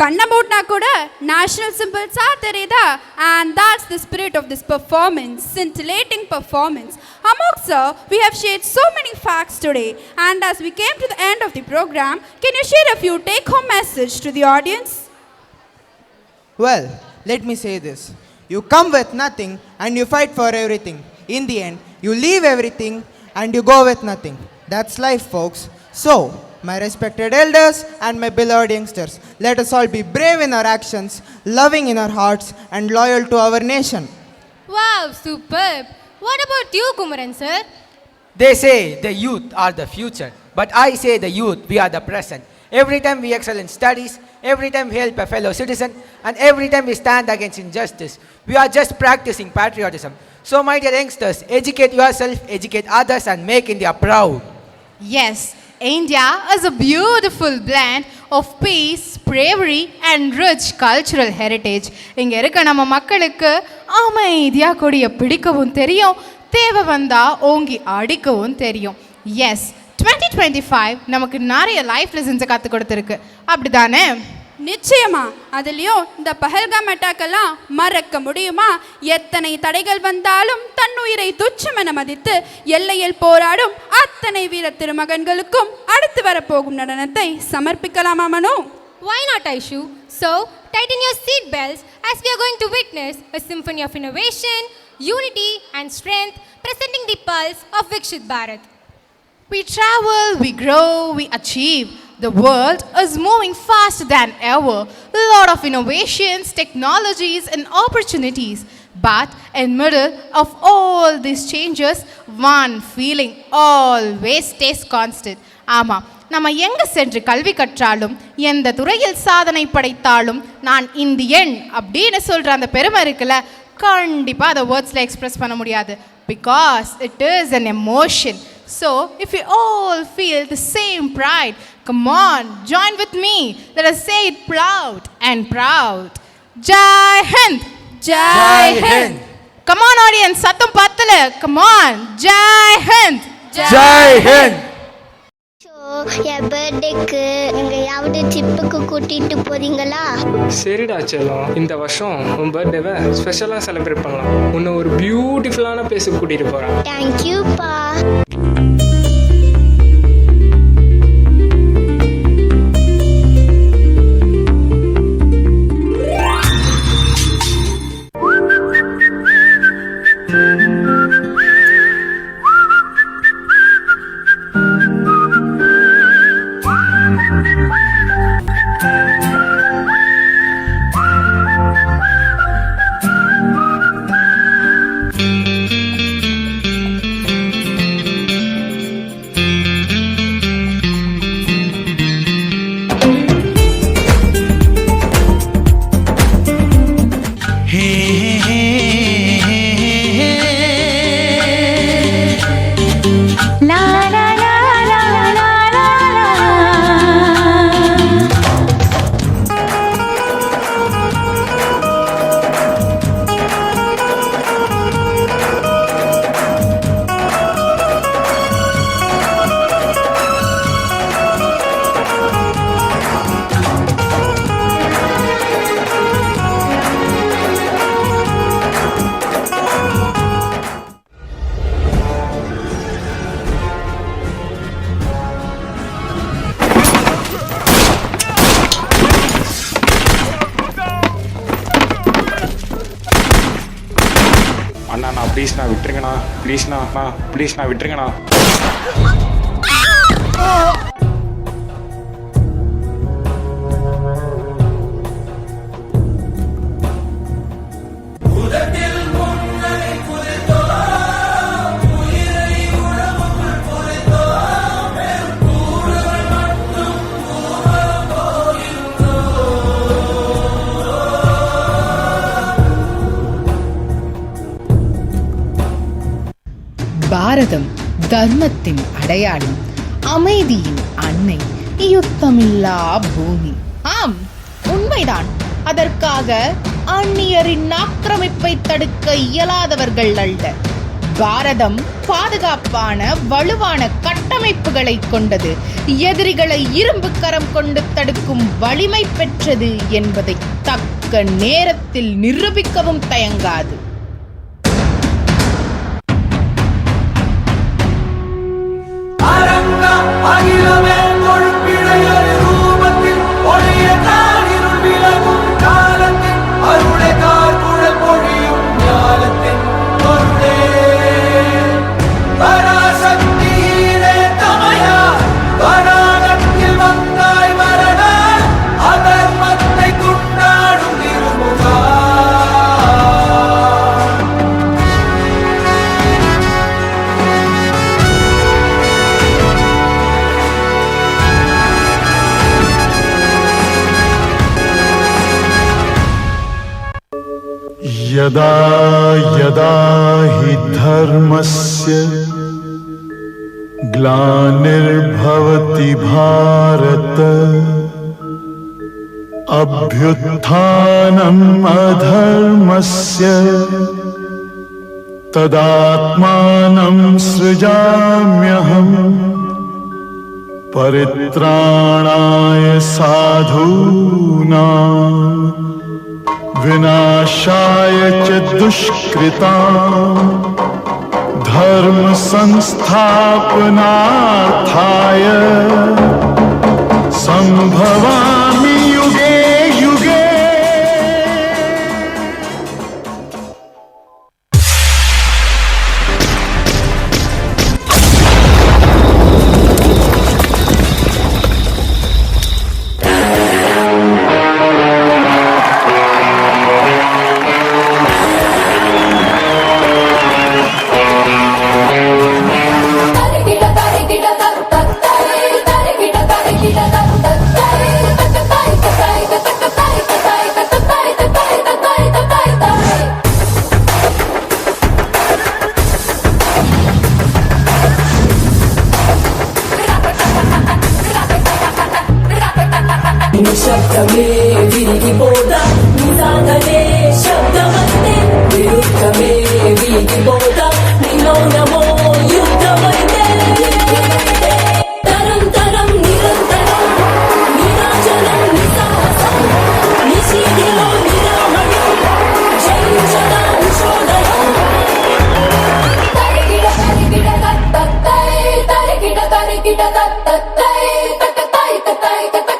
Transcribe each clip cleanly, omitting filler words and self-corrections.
கண்ணை மூட்டினா கூட நேஷனல் சிம்பிள்ஸாக தெரியுதா? And that's the spirit of this performance, scintillating performance. Amok sir, we have shared so many facts today, and as we came to the end of the program, can you share a few take-home message to the audience? Well, let me say this. You come with nothing and you fight for everything. In the end, you leave everything and you go with nothing. That's life, folks. So, my respected elders and my beloved youngsters, let us all be brave in our actions, loving in our hearts, and loyal to our nation. Wow, superb. What about you, Kumaran sir? They say the youth are the future, but I say the youth, we are the present. Every time we excel in studies, every time we help a fellow citizen, and every time we stand against injustice, we are just practicing patriotism. So my dear youngsters, educate yourself, educate others, and make India proud. Yes, India is a beautiful blend of peace, bravery and rich cultural heritage. இங்க இருக்க நம்ம மக்களுக்கு அமைதியா கொடிய பிடிக்கவும் தெரியும், தேவை வந்தா ஓங்கி அடிக்கவும் தெரியும். எஸ், 2025 நமக்கு நிறைய லைஃப் லெசன்ஸை கற்றுக் கொடுத்துருக்கு, அப்படிதானே? நிச்சயமா. அதுலேயும் இந்த பஹல்காம் அட்டாக்கெல்லாம் மறக்க முடியுமா? எத்தனை தடைகள் வந்தாலும் தன்னுயிரை துச்சமென மதித்து எல்லையில் போராடும் அத்தனை வீர திருமகன்களுக்கும் அடுத்து வரப்போகும் நடனத்தை சமர்ப்பிக்கலாமா மனு? Why not, Aishu? So, tighten your seat belts as we are going to witness a symphony of innovation, unity and strength presenting the pulse of Vikshit Bharat. We travel, we grow, we achieve. The world is moving faster than ever. A lot of innovations, technologies and opportunities. But in middle of all these changes, one feeling always stays constant. ஆமா, நம்ம எங்க சென்று கல்வி கற்றாலும் எந்த துறையில் சாதனை படைத்தாலும் நான் Indian அப்படின்னு சொல்ற அந்த பெருமை இருக்குல்ல, கண்டிப்பா அதை வேர்ட்ஸ்ல எக்ஸ்பிரஸ் பண்ண முடியாது. Because it is an emotion. So, if we all feel the same pride, come on, join with me. Let us say it proud and proud. Jai Hind! Jai Hind! Come on, audience, satham pattala. Come on, Jai Hind! Jai Hind! என் பர்த்டேக்கு எங்கேயாவது ட்ரிப்புக்கு கூட்டிட்டு போறீங்களா? சரிடா செல்லம், இந்த வருஷம் உன் பர்த்டேவை ஸ்பெஷலாக செலிப்ரேட் பண்ணலாம். உன்னை ஒரு பியூட்டிஃபுல்லான பிளேஸுக்கு கூட்டிகிட்டு போகிறேன். தேங்க்யூப்பா. அண்ணா ப்ளீஸ்ண்ணா விட்டுருங்கண்ணா, ப்ளீஸ்ண்ணா விட்டுருங்கண்ணா. பாரதம் தர்மத்தின் அடையாளம், அமைதியின் அன்னை, யுத்தமில்லா பூமி. ஆம், உண்மைதான். அதற்காக அந்நியரின் ஆக்கிரமிப்பை தடுக்க இயலாதவர்கள் அல்ல. பாரதம் பாதுகாப்பான வலுவான கட்டமைப்புகளை கொண்டது, எதிரிகளை இரும்பு கரம் கொண்டு தடுக்கும் வலிமை பெற்றது என்பதை தக்க நேரத்தில் நிரூபிக்கவும் தயங்காது. यदा यदा हि धर्मस्य ग्लानिर्भवति भारत अभ्युत्थानम् अधर्मस्य तदात्मानं सृजाम्यहम् परित्राणाय साधूनां विनाशाय च दुष्कृतां धर्म संस्थापनार्थाय संभवामि युगे युगे. నిశ్శబ్దమే విరిగిపోదా నిదానమే శబ్దమైతే విరుద్ధమే విరిగిపోదా నిమౌనమో యుద్ధమైతే తరం తరం నిరంతరం నిరాజనం నిసాహసం నిశీధిలో నిరామణి జయించదా ఉషోదయం తరిగిడ తరిగిడ తత్తై తరిగిడ తరిగిడ తత్తై తత్తై తత్తై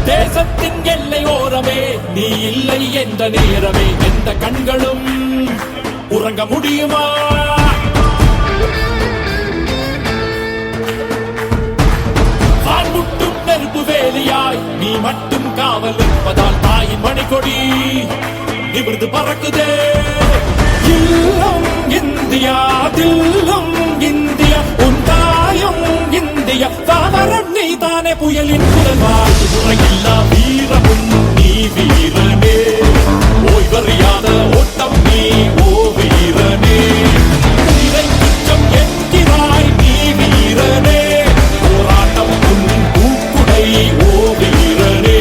தேசத்தின் எல்லையோரமே நீ இல்லை என்ற நேரமே எந்த கண்களும் உறங்க முடியுமா? வான்முட்டும் நெருப்பு வேலியாய் நீ மட்டும் காவல் இருப்பதால் தாயின் மணிக்கொடி நிமிர்ந்து பறக்குதே. இல்லம் இந்தியா தில்லும் இந்தியா உன் தாயும் இந்தியா தாவரம் நீ தானே புயலின் குரல்வாய் முறையில்லா வீரமும் நீ வீரனே ஓய்வறியாத ஓட்டம் நீ ஓ வீரனே இறை குற்றம் என்கிறாய் நீ வீரனே போராட்டம் உன் பூக்குடை ஓ வீரனே.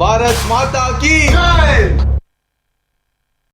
भारत माता की जय।